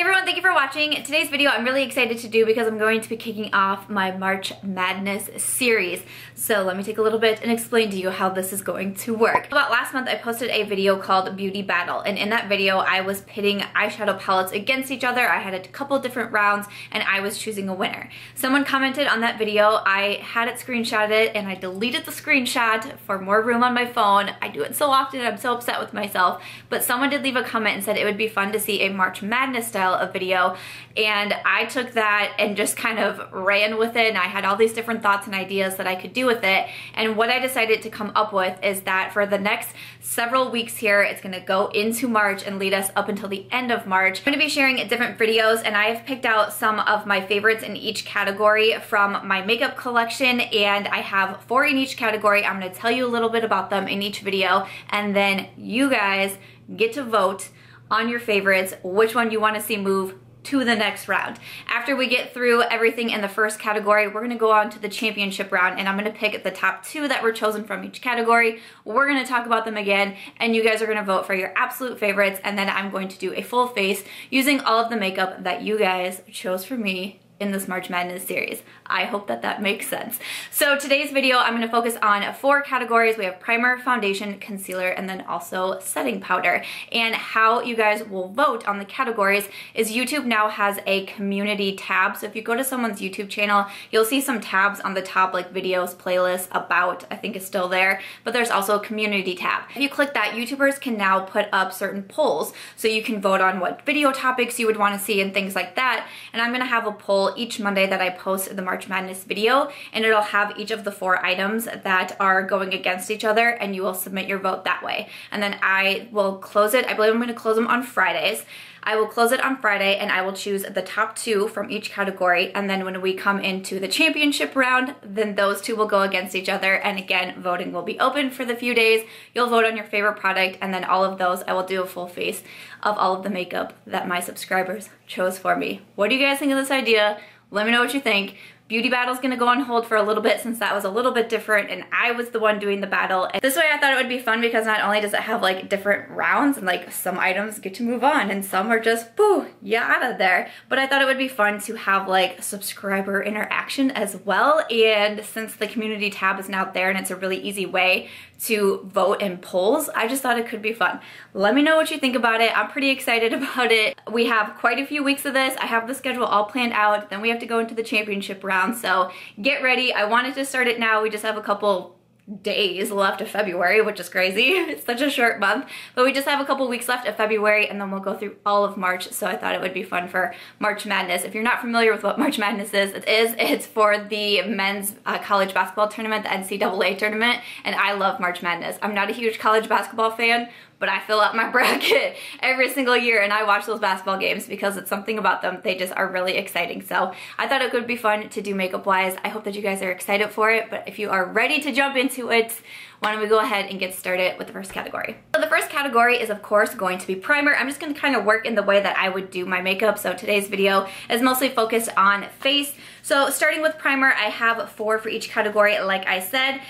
everyone, thank you for watching. Today's video I'm really excited to do because I'm going to be kicking off my March Madness series. So let me take a little bit and explain to you how this is going to work. About last month I posted a video called Beauty Battle, and in that video I was pitting eyeshadow palettes against each other. I had a couple different rounds and I was choosing a winner. Someone commented on that video, I had it screenshotted and I deleted the screenshot for more room on my phone. I do it so often, I'm so upset with myself, but someone did leave a comment and said it would be fun to see a March Madness style of video, and I took that and just kind of ran with it, and I had all these different thoughts and ideas that I could do with it. And what I decided to come up with is that for the next several weeks here, it's going to go into March and lead us up until the end of March. I'm going to be sharing different videos, and I have picked out some of my favorites in each category from my makeup collection, and I have 4 in each category. I'm going to tell you a little bit about them in each video, and then you guys get to vote on your favorites, which one you want to see move to the next round. After we get through everything in the first category, we're going to go on to the championship round, and I'm going to pick the top 2 that were chosen from each category. We're going to talk about them again, and you guys are going to vote for your absolute favorites, and then I'm going to do a full face using all of the makeup that you guys chose for me in this March Madness series. I hope that that makes sense. So today's video, I'm going to focus on 4 categories. We have primer, foundation, concealer, and then also setting powder. And how you guys will vote on the categories is YouTube now has a community tab. So if you go to someone's YouTube channel, you'll see some tabs on the top, like videos, playlists, about, I think is still there, but there's also a community tab. If you click that, YouTubers can now put up certain polls, so you can vote on what video topics you would want to see and things like that. And I'm going to have a poll each Monday that I post the March Madness video, and it'll have each of the 4 items that are going against each other, and you will submit your vote that way. And then I will close it. I believe I'm going to close them on Fridays. I will close it on Friday, and I will choose the top 2 from each category, and then when we come into the championship round, then those 2 will go against each other, and again, voting will be open for the few days. You'll vote on your favorite product, and then all of those, I will do a full face of all of the makeup that my subscribers chose for me. What do you guys think of this idea? Let me know what you think. Beauty Battle's gonna go on hold for a little bit since that was a little bit different and I was the one doing the battle. And this way I thought it would be fun because not only does it have like different rounds and like some items get to move on and some are just, boo, yeah, out of there. But I thought it would be fun to have like subscriber interaction as well. And since the community tab is now there and it's a really easy way to vote in polls, I just thought it could be fun. Let me know what you think about it. I'm pretty excited about it. We have quite a few weeks of this. I have the schedule all planned out. Then we have to go into the championship round, so get ready. I wanted to start it now. We just have a couple days left of February, which is crazy. It's such a short month, but we just have a couple weeks left of February and then we'll go through all of March, so I thought it would be fun for March Madness. If you're not familiar with what March Madness is, it's for the men's college basketball tournament, the NCAA tournament, and I love March Madness. I'm not a huge college basketball fan, but I fill out my bracket every single year and I watch those basketball games because it's something about them. They just are really exciting. So I thought it would be fun to do makeup wise. I hope that you guys are excited for it, but if you are ready to jump into it, why don't we go ahead and get started with the first category. So the first category is of course going to be primer. I'm just going to kind of work in the way that I would do my makeup. So today's video is mostly focused on face. So starting with primer, I have 4 for each category like I said.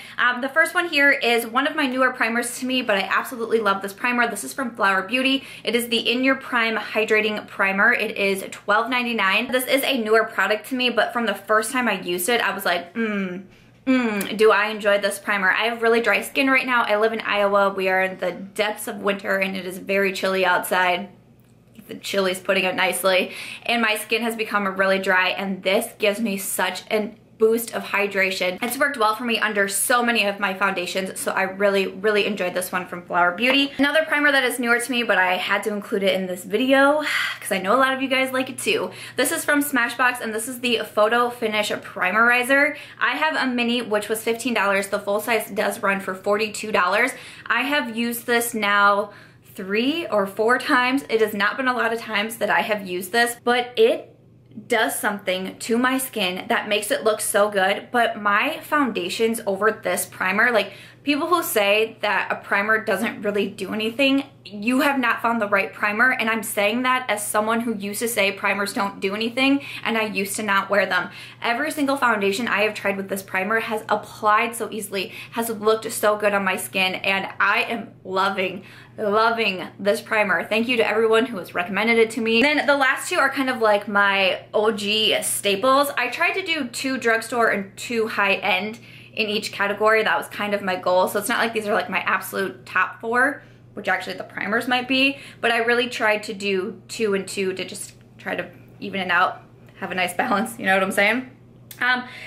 The first one here is one of my newer primers to me, but I absolutely love this primer. This is from Flower Beauty. It is the In Your Prime Hydrating Primer. It is $12.99. This is a newer product to me, but from the first time I used it, I was like, do I enjoy this primer. I have really dry skin right now. I live in Iowa. We are in the depths of winter and it is very chilly outside. The chili's putting it nicely. And my skin has become really dry, and this gives me such an boost of hydration. It's worked well for me under so many of my foundations, so I really enjoyed this one from Flower Beauty. Another primer that is newer to me, but I had to include it in this video because I know a lot of you guys like it too. This is from Smashbox, and this is the Photo Finish Primerizer. I have a mini, which was $15. The full size does run for $42. I have used this now 3 or 4 times. It has not been a lot of times that I have used this, but it does something to my skin that makes it look so good. But my foundations over this primer like People who say that a primer doesn't really do anything, you have not found the right primer, and I'm saying that as someone who used to say primers don't do anything, and I used to not wear them. Every single foundation I have tried with this primer has applied so easily, has looked so good on my skin, and I am loving this primer. Thank you to everyone who has recommended it to me. Then the last two are kind of like my OG staples. I tried to do 2 drugstore and 2 high-end in each category. That was kind of my goal. So it's not like these are like my absolute top 4, which actually the primers might be, but I really tried to do 2 and 2 to just try to even it out, have a nice balance, you know what I'm saying?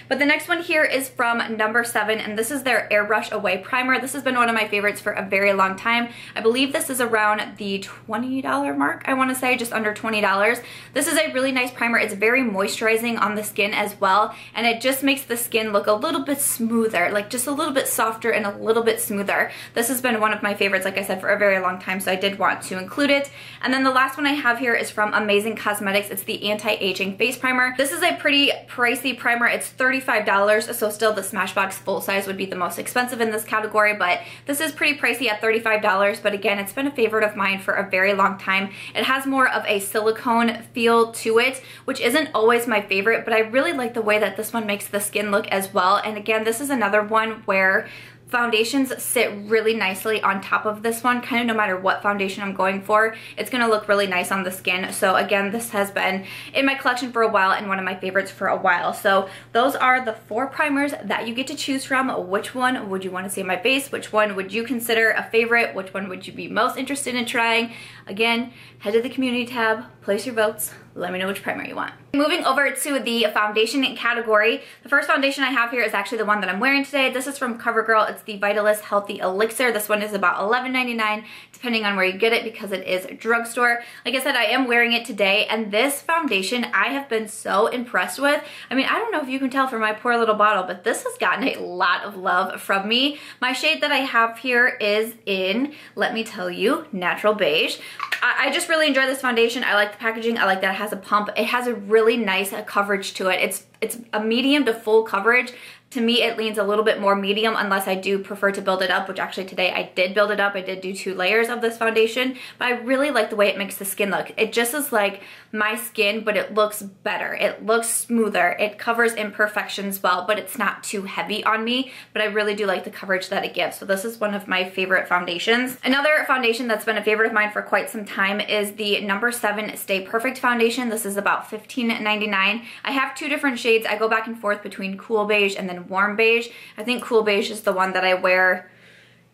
But the next one here is from number 7, and this is their Airbrush Away Primer. This has been one of my favorites for a very long time. I believe this is around the $20 mark, I want to say, just under $20. This is a really nice primer. It's very moisturizing on the skin as well, and it just makes the skin look a little bit smoother, like just a little bit softer and a little bit smoother. This has been one of my favorites, like I said, for a very long time, so I did want to include it. And then the last one I have here is from Amazing Cosmetics. It's the Anti-Aging Face Primer. This is a pretty pricey primer. It's $35, so still the Smashbox full size would be the most expensive in this category, but this is pretty pricey at $35, but again, it's been a favorite of mine for a very long time. It has more of a silicone feel to it, which isn't always my favorite, but I really like the way that this one makes the skin look as well. And again, this is another one where foundations sit really nicely on top of this one, kind of no matter what foundation I'm going for, it's gonna look really nice on the skin. So again, this has been in my collection for a while and one of my favorites for a while. So those are the 4 primers that you get to choose from. Which one would you want to see in my base? Which one would you consider a favorite? Which one would you be most interested in trying? Again, head to the community tab, place your votes, let me know which primer you want. Moving over to the foundation category, the first foundation I have here is actually the one that I'm wearing today. This is from Covergirl. It's the Vitalist Healthy Elixir. This one is about $11.99 depending on where you get it because it is drugstore. Like I said, I am wearing it today, and this foundation I have been so impressed with. I mean, I don't know if you can tell from my poor little bottle, but this has gotten a lot of love from me. My shade that I have here is in, let me tell you, Natural Beige. I just really enjoy this foundation. I like the packaging. I like that it has a pump. It has a really nice coverage to it. It's a medium to full coverage. To me, it leans a little bit more medium unless I do prefer to build it up, which actually today I did build it up. I did do 2 layers of this foundation, but I really like the way it makes the skin look. It just is like my skin, but it looks better. It looks smoother. It covers imperfections well, but it's not too heavy on me, but I really do like the coverage that it gives. So this is one of my favorite foundations. Another foundation that's been a favorite of mine for quite some time is the number 7 Stay Perfect foundation. This is about $15.99. I have 2 different shades. I go back and forth between cool beige and then warm beige. I think cool beige is the one that I wear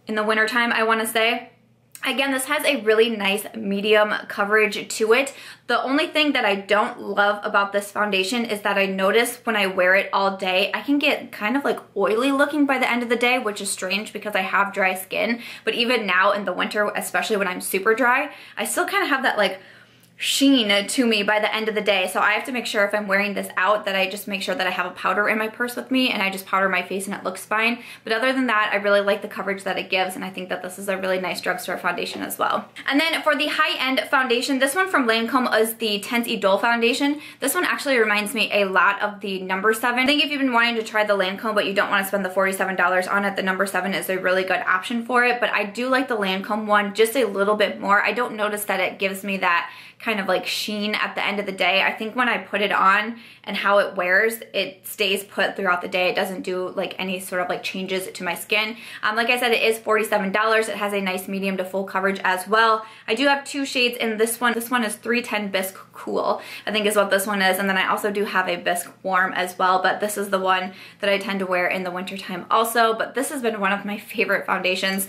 in the wintertime, I want to say. Again, this has a really nice medium coverage to it. The only thing that I don't love about this foundation is that I notice when I wear it all day, I can get kind of like oily looking by the end of the day, which is strange because I have dry skin. But even now in the winter, especially when I'm super dry, I still kind of have that like sheen to me by the end of the day. So I have to make sure if I'm wearing this out that I just make sure that I have a powder in my purse with me and I just powder my face and it looks fine. But other than that, I really like the coverage that it gives, and I think that this is a really nice drugstore foundation as well. And then for the high-end foundation, this one from Lancome is the Teint Idole foundation. This one actually reminds me a lot of the number 7. I think if you've been wanting to try the Lancome but you don't want to spend the $47 on it, the number 7 is a really good option for it. But I do like the Lancome one just a little bit more. I don't notice that it gives me that kind of like sheen at the end of the day. I think when I put it on and how it wears, it stays put throughout the day. It doesn't do like any sort of like changes to my skin. Like I said, it is $47. It has a nice medium to full coverage as well. I do have 2 shades in this one. This one is 310 Bisque Cool, I think is what this one is. And then I also do have a Bisque Warm as well, but this is the one that I tend to wear in the wintertime also. But this has been one of my favorite foundations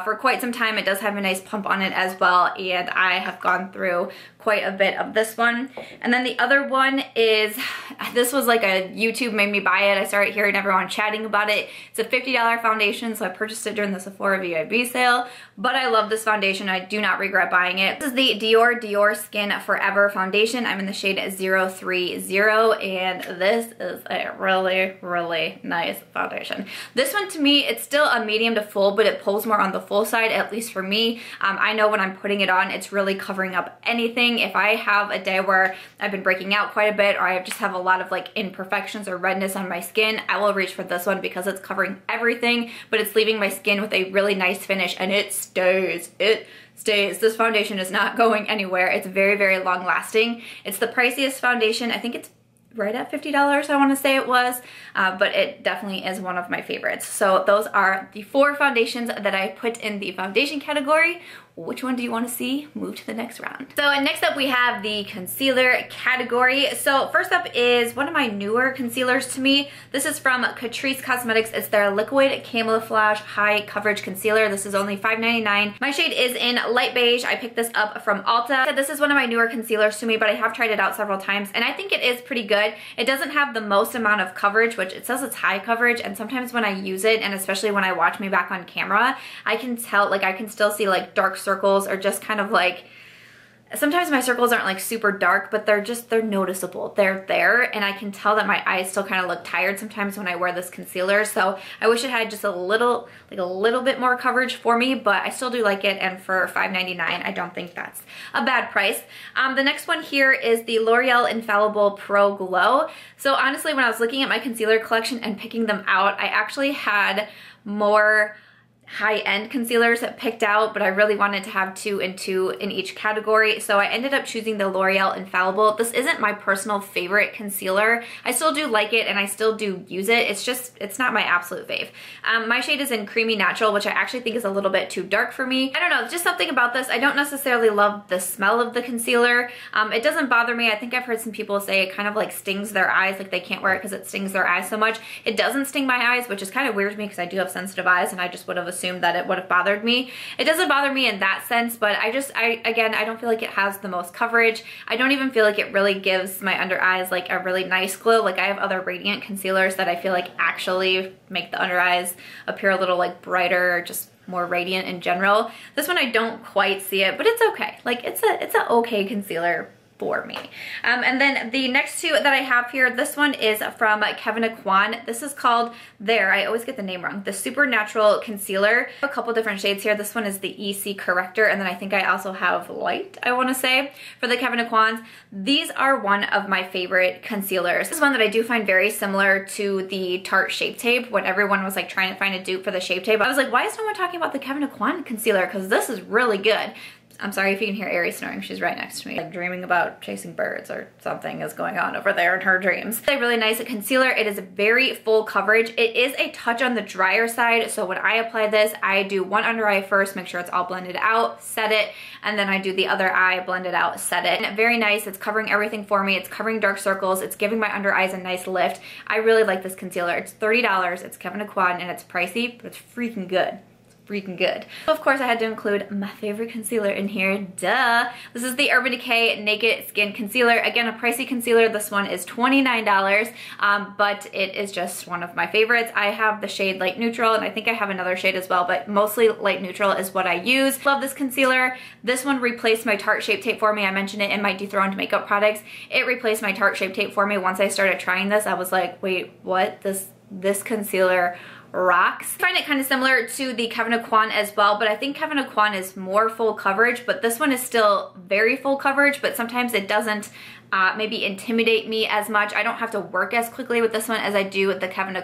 for quite some time. It does have a nice pump on it as well, and I have gone through quite a bit of this one. And then the other one is, this was like a YouTube made me buy it. I started hearing everyone chatting about it. It's a $50 foundation, so I purchased it during the Sephora VIB sale, but I love this foundation. I do not regret buying it. This is the Dior Skin Forever foundation. I'm in the shade 030, and this is a really, really nice foundation. This one to me, it's still a medium to full, but it pulls more on the full side, at least for me. I know when I'm putting it on, it's really covering up anything. anything, if I have a day where I've been breaking out quite a bit, or I just have a lot of like imperfections or redness on my skin, I will reach for this one because it's covering everything, but it's leaving my skin with a really nice finish, and it stays. It stays. This foundation is not going anywhere. It's very, very long lasting. It's the priciest foundation. I think it's right at $50, I want to say it was, but it definitely is one of my favorites. So those are the 4 foundations that I put in the foundation category. Which one do you want to see? Move to the next round. So next up we have the concealer category. So first up is one of my newer concealers to me. This is from Catrice Cosmetics. It's their Liquid Camouflage High Coverage Concealer. This is only $5.99. My shade is in light beige. I picked this up from Ulta. This is one of my newer concealers to me, but I have tried it out several times, and I think it is pretty good. It doesn't have the most amount of coverage, which it says it's high coverage, and sometimes when I use it, and especially when I watch me back on camera, I can tell, like I can still see like dark circles, or just kind of like, sometimes my circles aren't like super dark, but they're noticeable. They're there, and I can tell that my eyes still kind of look tired sometimes when I wear this concealer. So I wish it had just a little bit more coverage for me, but I still do like it, and for $5.99, I don't think that's a bad price. The next one here is the L'Oreal Infallible Pro Glow. So honestly, when I was looking at my concealer collection and picking them out, I actually had more high-end concealers picked out, but I really wanted to have 2 and 2 in each category, so I ended up choosing the L'Oreal Infallible. This isn't my personal favorite concealer. I still do like it, and I still do use it. It's not my absolute fave. My shade is in Creamy Natural, which I actually think is a little bit too dark for me. I don't know, just something about this. I don't necessarily love the smell of the concealer. It doesn't bother me. I think I've heard some people say it kind of like stings their eyes, like they can't wear it because it stings their eyes so much. It doesn't sting my eyes, which is kind of weird to me because I do have sensitive eyes, and I just would have assumed that it would have bothered me. It doesn't bother me in that sense, but again, I don't feel like it has the most coverage. I don't even feel like it really gives my under eyes like a really nice glow. Like I have other radiant concealers that I feel like actually make the under eyes appear a little like brighter, just more radiant in general. This one I don't quite see it, but it's okay. Like it's a okay concealer for me. And then the next 2 that I have here, this one is from Kevyn. This is called I always get the name wrong, the Supernatural Concealer. A couple different shades here. This one is the EC Corrector, and then I think I also have Light, I want to say, for the Kevyn. These are one of my favorite concealers. This is one that I do find very similar to the Tarte Shape Tape. When everyone was like trying to find a dupe for the Shape Tape, I was like, why is no one talking about the Kevyn concealer? Because this is really good. I'm sorry if you can hear Aerie snoring. She's right next to me, like dreaming about chasing birds or something is going on over there in her dreams. It's a really nice concealer. It is very full coverage. It is a touch on the drier side, so when I apply this, I do one under eye first, make sure it's all blended out, set it, and then I do the other eye, blend it out, set it. And very nice. It's covering everything for me. It's covering dark circles. It's giving my under eyes a nice lift. I really like this concealer. It's $30. It's Kevyn, and it's pricey, but it's freaking good. Freaking good. Of course, I had to include my favorite concealer in here, duh. This is the Urban Decay Naked Skin Concealer. Again, a pricey concealer. This one is $29, but it is just one of my favorites. I have the shade Light Neutral, and I think I have another shade as well, but mostly Light Neutral is what I use. Love this concealer. This one replaced my Tarte Shape Tape for me. I mentioned it in my Dethroned Makeup Products. It replaced my Tarte Shape Tape for me. Once I started trying this, I was like, wait, what? This concealer rocks. I find it kind of similar to the Kevyn as well, but I think Kevyn is more full coverage, but this one is still very full coverage, but sometimes it doesn't maybe intimidate me as much. I don't have to work as quickly with this one as I do with the Kevyn.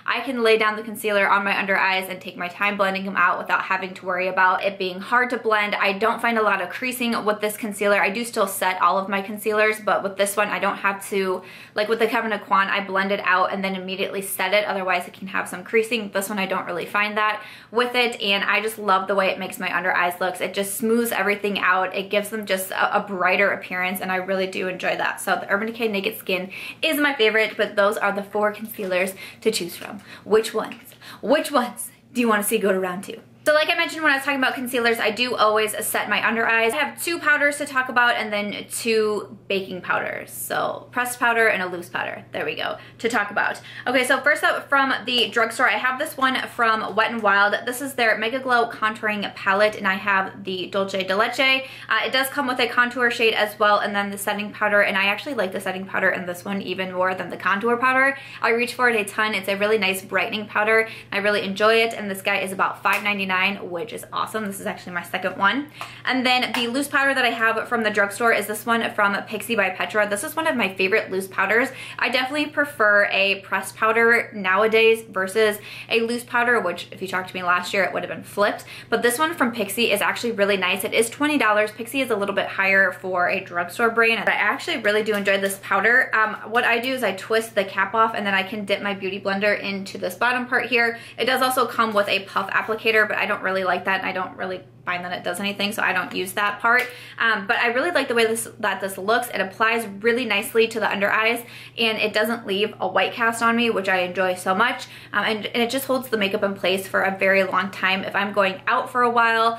I can lay down the concealer on my under eyes and take my time blending them out without having to worry about it being hard to blend. I don't find a lot of creasing with this concealer. I do still set all of my concealers, but with this one I don't have to, like with the Kevyn, I blend it out and then immediately set it, otherwise it can have some creasing. This one I don't really find that with it, and I just love the way it makes my under eyes look. It just smooths everything out. It gives them just a brighter appearance, and I really do enjoy that. So the Urban Decay Naked Skin is my favorite, but those are the 4 concealers to choose from. Which ones do you want to see go to round 2? So like I mentioned when I was talking about concealers, I do always set my under eyes. I have 2 powders to talk about and then 2 baking powders. So pressed powder and a loose powder. There we go, to talk about. Okay, so first up from the drugstore, I have this one from Wet n Wild. This is their Mega Glow Contouring Palette, and I have the Dulce de Leche. It does come with a contour shade as well, and then the setting powder, and I actually like the setting powder in this one even more than the contour powder. I reach for it a ton. It's a really nice brightening powder. I really enjoy it, and this guy is about $5.99. $1.99, which is awesome. This is actually my second one. And then the loose powder that I have from the drugstore is this one from Pixie by Petra. This is one of my favorite loose powders. I definitely prefer a pressed powder nowadays versus a loose powder, which if you talked to me last year, it would have been flipped. But this one from Pixie is actually really nice. It is $20. Pixie is a little bit higher for a drugstore brand. But I actually really do enjoy this powder. What I do is I twist the cap off and then I can dip my beauty blender into this bottom part here. It does also come with a puff applicator, but I don't really like that and I don't really find that it does anything, so I don't use that part. But I really like the way that this looks. It applies really nicely to the under eyes and it doesn't leave a white cast on me, which I enjoy so much. And it just holds the makeup in place for a very long time. If I'm going out for a while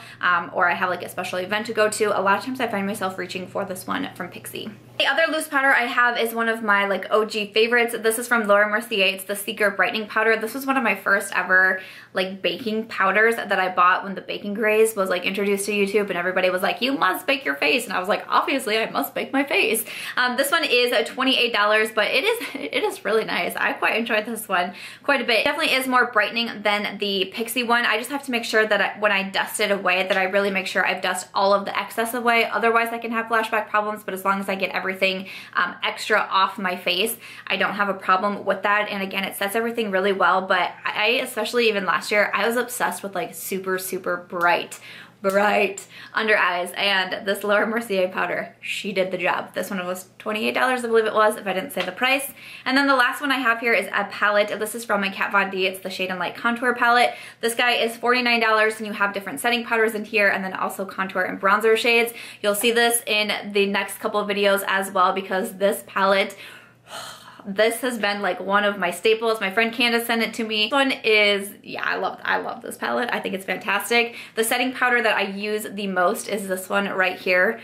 or I have like a special event to go to, a lot of times I find myself reaching for this one from Pixie. The other loose powder I have is one of my like OG favorites. This is from Laura Mercier. It's the Seeker Brightening Powder. This was one of my first ever like baking powders that I bought when the baking craze was like introduced to YouTube and everybody was like, you must bake your face. And I was like, obviously I must bake my face. This one is $28, but it is really nice. I quite enjoyed this one quite a bit. It definitely is more brightening than the Pixie one. I just have to make sure that when I dust it away, that I really make sure I've dusted all of the excess away. Otherwise I can have flashback problems, but as long as I get everything extra off my face, I don't have a problem with that. And again, it sets everything really well, but I especially even last year, I was obsessed with like super bright under eyes, and this Laura Mercier powder, she did the job. This one was $28, I believe it was, if I didn't say the price. And then the last one I have here is a palette. This is from my Kat Von D. It's the Shade and Light Contour Palette. This guy is $49 and you have different setting powders in here and then also contour and bronzer shades. You'll see this in the next couple of videos as well because this palette, this has been like one of my staples. My friend Candace sent it to me. This one is, yeah, I love this palette. I think it's fantastic. The setting powder that I use the most is this one right here.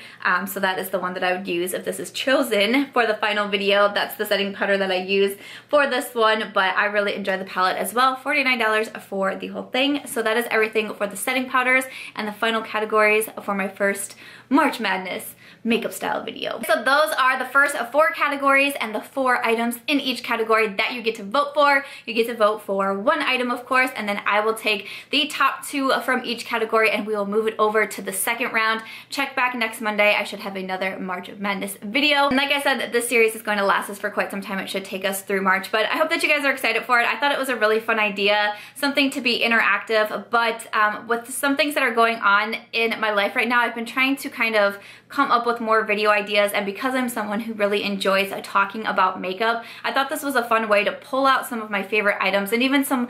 So that is the one that I would use if this is chosen for the final video. That's the setting powder that I use for this one, but I really enjoy the palette as well. $49 for the whole thing. So that is everything for the setting powders and the final categories for my first March Madness makeup style video. So those are the first 4 categories and the 4 items in each category that you get to vote for. You get to vote for 1 item, of course, and then I will take the top 2 from each category and we will move it over to the second round. Check back next Monday. I should have another March Madness video. And like I said, this series is going to last us for quite some time. It should take us through March, but I hope that you guys are excited for it. I thought it was a really fun idea, something to be interactive, but with some things that are going on in my life right now, I've been trying to kind of come up with more video ideas, and because I'm someone who really enjoys talking about makeup, I thought this was a fun way to pull out some of my favorite items and even some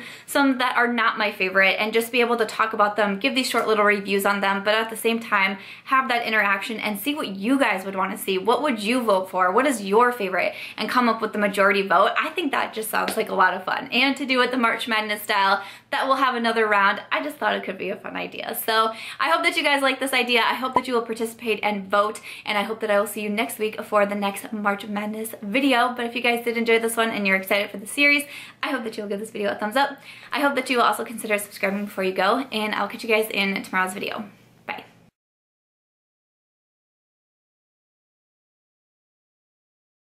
that are not my favorite and just be able to talk about them, give these short little reviews on them, but at the same time have that interaction and see what you guys would want to see. What would you vote for? What is your favorite? And come up with the majority vote. I think that just sounds like a lot of fun. And to do it the March Madness style, that will have another round. I just thought it could be a fun idea. So I hope that you guys like this idea. I hope that you will participate and vote, and I hope that I will see you next week for the next March Madness video. But if you guys did enjoy this one and you're excited for the series, I hope that you'll give this video a thumbs up. I hope that you will also consider subscribing before you go, and I'll catch you guys in tomorrow's video.